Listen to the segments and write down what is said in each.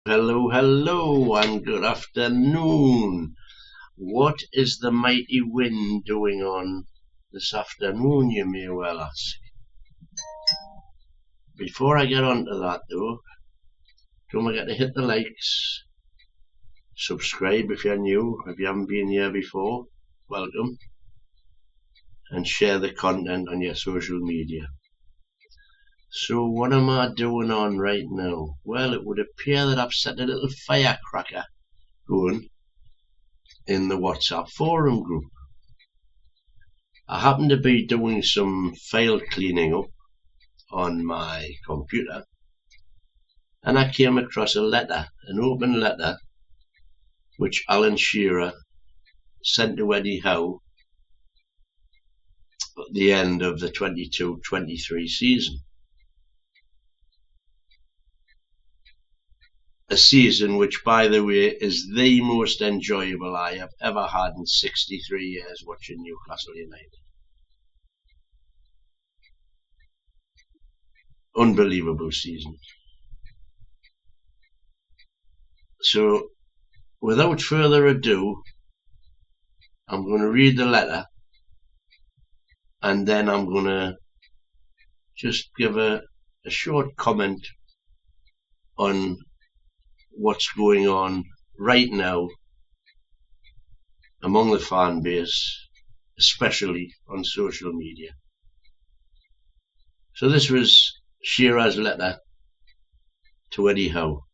Hello, and good afternoon. What is the mighty wind doing on this afternoon, you may well ask? Before I get on to that, though, don't forget to hit the likes, subscribe if you're new, if you haven't been here before, welcome, and share the content on your social media. So what am I doing on right now? Well, it would appear that I've set a little firecracker going in the WhatsApp forum group. I happen to be doing some file cleaning up on my computer, and I came across a letter, an open letter, which Alan Shearer sent to Eddie Howe at the end of the 22-23 season. A season which, by the way, is the most enjoyable I have ever had in 63 years watching Newcastle United. Unbelievable season. So, without further ado, I'm going to read the letter, and then I'm going to just give a short comment on what's going on right now among the fan base, especially on social media. So this was Shearer's letter to Eddie Howe.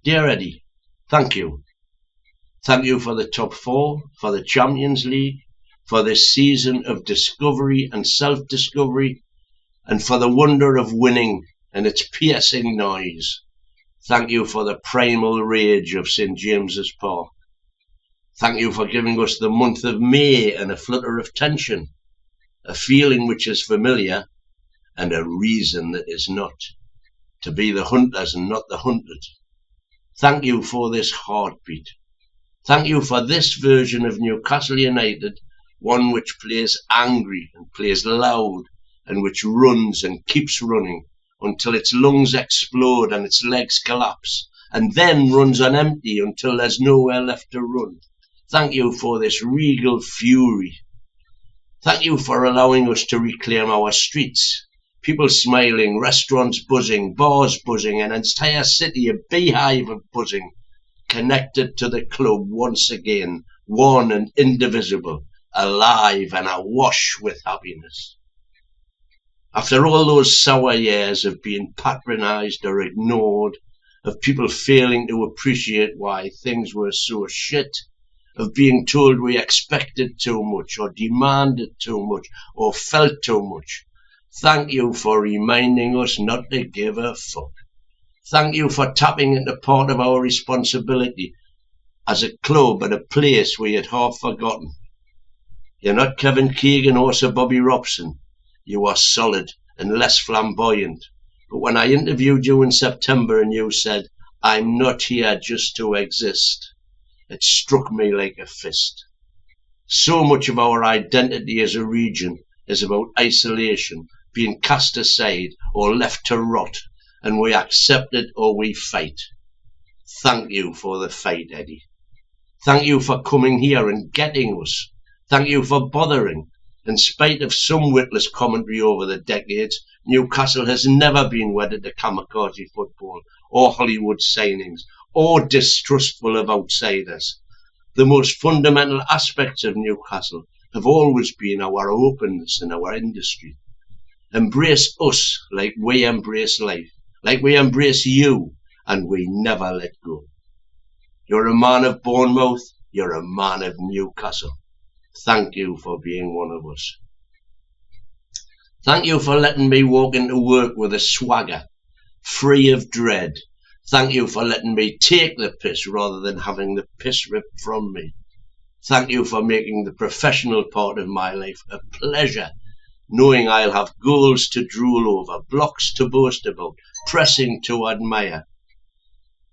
Dear Eddie, thank you. Thank you for the top four, for the Champions League, for this season of discovery and self-discovery, and for the wonder of winning and its piercing noise. Thank you for the primal rage of St. James's Park. Thank you for giving us the month of May and a flutter of tension, a feeling which is familiar and a reason that is not, to be the hunters and not the hunted. Thank you for this heartbeat. Thank you for this version of Newcastle United, one which plays angry and plays loud and which runs and keeps running until its lungs explode and its legs collapse, and then runs on empty until there's nowhere left to run. Thank you for this regal fury. Thank you for allowing us to reclaim our streets. People smiling, restaurants buzzing, bars buzzing, an entire city, a beehive of buzzing, connected to the club once again, one and indivisible, alive and awash with happiness. After all those sour years of being patronised or ignored, of people failing to appreciate why things were so shit, of being told we expected too much or demanded too much or felt too much, thank you for reminding us not to give a fuck. Thank you for tapping into part of our responsibility as a club at a place we had half forgotten. You're not Kevin Keegan or Sir Bobby Robson. You are solid and less flamboyant. But when I interviewed you in September and you said, I'm not here just to exist, it struck me like a fist. So much of our identity as a region is about isolation, being cast aside or left to rot, and we accept it or we fight. Thank you for the fight, Eddie. Thank you for coming here and getting us. Thank you for bothering. In spite of some witless commentary over the decades, Newcastle has never been wedded to kamikaze football or Hollywood signings or distrustful of outsiders. The most fundamental aspects of Newcastle have always been our openness and our industry. Embrace us like we embrace life, like we embrace you, and we never let go. You're a man of Bournemouth, you're a man of Newcastle. Thank you for being one of us. Thank you for letting me walk into work with a swagger, free of dread. Thank you for letting me take the piss rather than having the piss ripped from me. Thank you for making the professional part of my life a pleasure, knowing I'll have goals to drool over, blocks to boast about, pressing to admire.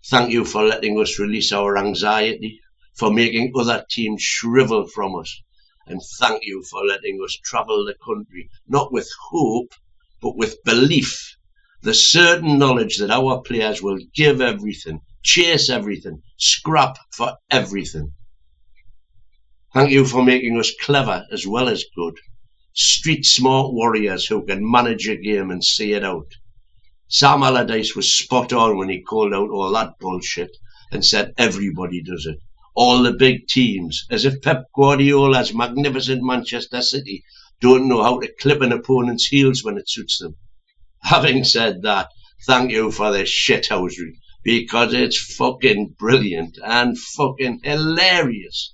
Thank you for letting us release our anxiety, for making other teams shrivel from us, and thank you for letting us travel the country, not with hope, but with belief The certain knowledge that our players will give everything, chase everything, scrap for everything. Thank you for making us clever as well as good. Street smart warriors who can manage a game and see it out. Sam Allardyce was spot on when he called out all that bullshit and said everybody does it. All the big teams, as if Pep Guardiola's magnificent Manchester City don't know how to clip an opponent's heels when it suits them. Having said that, thank you for this shithousery, because it's fucking brilliant and fucking hilarious.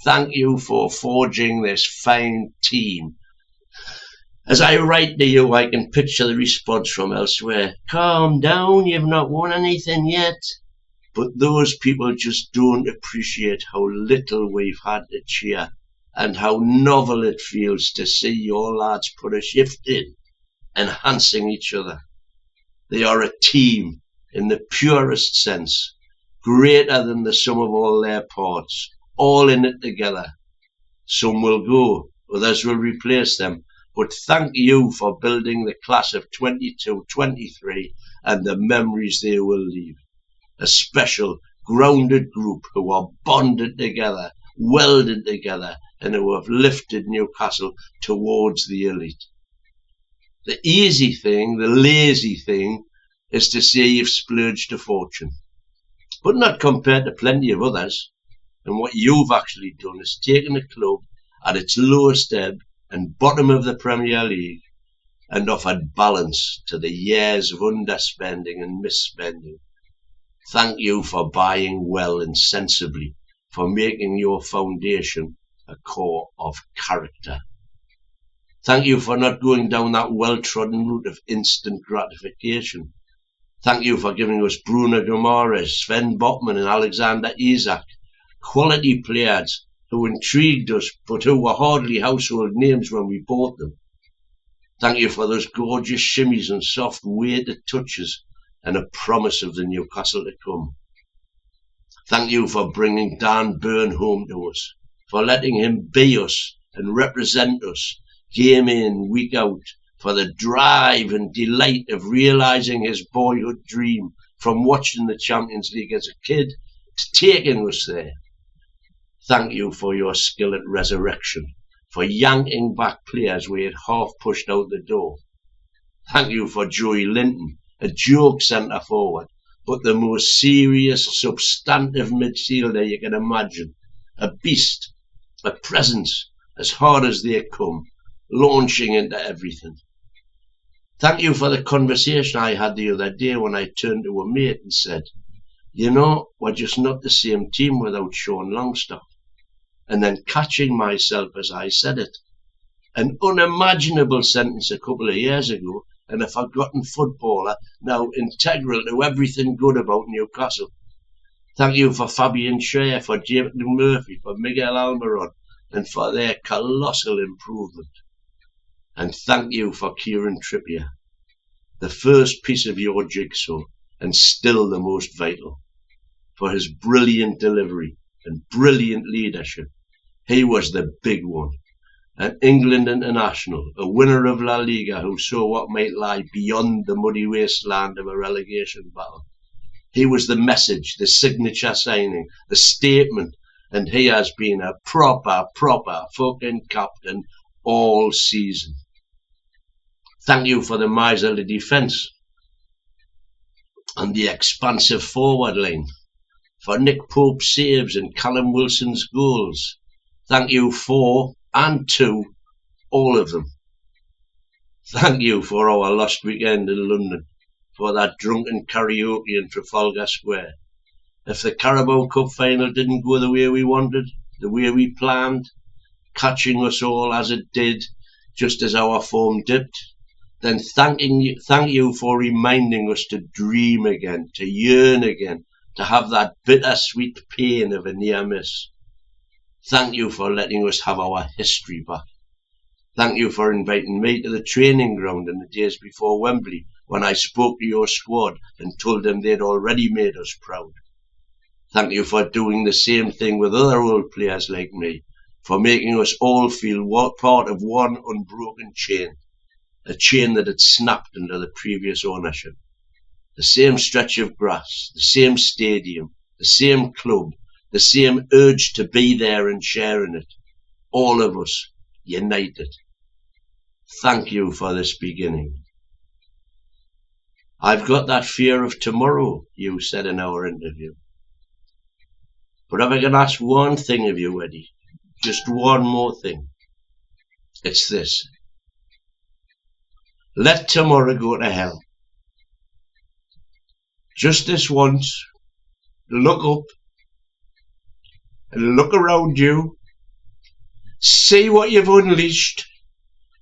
Thank you for forging this fine team. As I write to you, I can picture the response from elsewhere. Calm down, you've not won anything yet. But those people just don't appreciate how little we've had to cheer and how novel it feels to see your lads put a shift in, enhancing each other. They are a team in the purest sense, greater than the sum of all their parts, all in it together. Some will go, others will replace them, but thank you for building the class of 22-23 and the memories they will leave. A special, grounded group who are bonded together, welded together, and who have lifted Newcastle towards the elite. The easy thing, the lazy thing, is to say you've splurged a fortune, but not compared to plenty of others. And what you've actually done is taken a club at its lowest ebb and bottom of the Premier League and offered balance to the years of underspending and misspending. Thank you for buying well and sensibly, for making your foundation a core of character. Thank you for not going down that well-trodden route of instant gratification. Thank you for giving us Bruno Guimaraes, Sven Botman and Alexander Isak, quality players who intrigued us but who were hardly household names when we bought them. Thank you for those gorgeous shimmies and soft weighted touches and a promise of the Newcastle to come. Thank you for bringing Dan Burn home to us, for letting him be us and represent us, game in, week out, for the drive and delight of realising his boyhood dream from watching the Champions League as a kid to taking us there. Thank you for your skill at resurrection, for yanking back players we had half pushed out the door. Thank you for Joey Linton, a joke centre forward, but the most serious, substantive midfielder you can imagine. A beast, a presence, as hard as they come, launching into everything. Thank you for the conversation I had the other day when I turned to a mate and said, you know, we're just not the same team without Sean Longstaff. And then catching myself as I said it. An unimaginable sentence a couple of years ago, and a forgotten footballer now integral to everything good about Newcastle. Thank you for Fabian Schär, for David Murphy, for Miguel Almiron, and for their colossal improvement. And thank you for Kieran Trippier, the first piece of your jigsaw, and still the most vital, for his brilliant delivery and brilliant leadership. He was the big one. An England international, a winner of La Liga who saw what might lie beyond the muddy wasteland of a relegation battle. He was the message, the signature signing, the statement, and he has been a proper fucking captain all season. Thank you for the miserly defence and the expansive forward line, for Nick Pope's saves and Callum Wilson's goals. Thank you for and to all of them. Thank you for our last weekend in London, for that drunken karaoke in Trafalgar Square. If the Carabao Cup final didn't go the way we wanted, the way we planned, catching us all as it did, just as our form dipped, then thank you for reminding us to dream again, to yearn again, to have that bittersweet pain of a near miss. Thank you for letting us have our history back. Thank you for inviting me to the training ground in the days before Wembley when I spoke to your squad and told them they'd already made us proud. Thank you for doing the same thing with other old players like me, for making us all feel part of one unbroken chain. a chain that had snapped under the previous ownership. The same stretch of grass, the same stadium, the same club, the same urge to be there and share in it. All of us united. Thank you for this beginning. I've got that fear of tomorrow, you said in our interview. But if I can ask one thing of you, Eddie, just one more thing, it's this. Let tomorrow go to hell. Just this once, look up and look around you, see what you've unleashed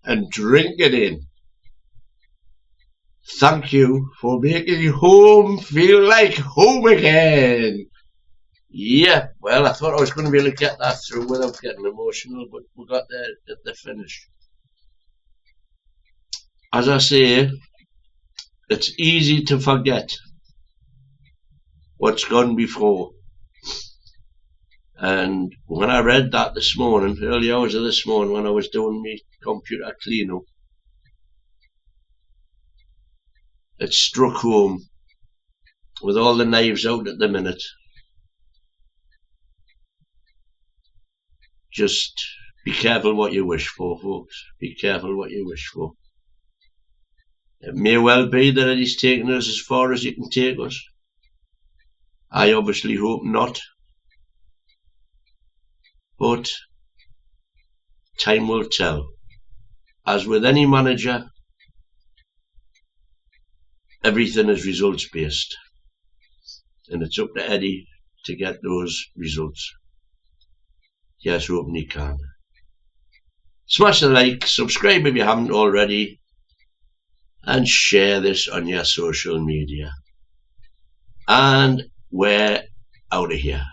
and drink it in. Thank you for making home feel like home again. Yeah, well, I thought I was going to be able to get that through without getting emotional, but we got there at the finish. As I say, it's easy to forget what's gone before. And when I read that this morning, early hours of this morning when I was doing my computer cleanup, it struck home with all the knives out at the minute. Just be careful what you wish for, folks. Be careful what you wish for. It may well be that it is taking us as far as it can take us. I obviously hope not. But time will tell. As with any manager, everything is results based. And it's up to Eddie to get those results. Yes, hoping he can. Smash the like, subscribe if you haven't already, and share this on your social media. And we're out of here.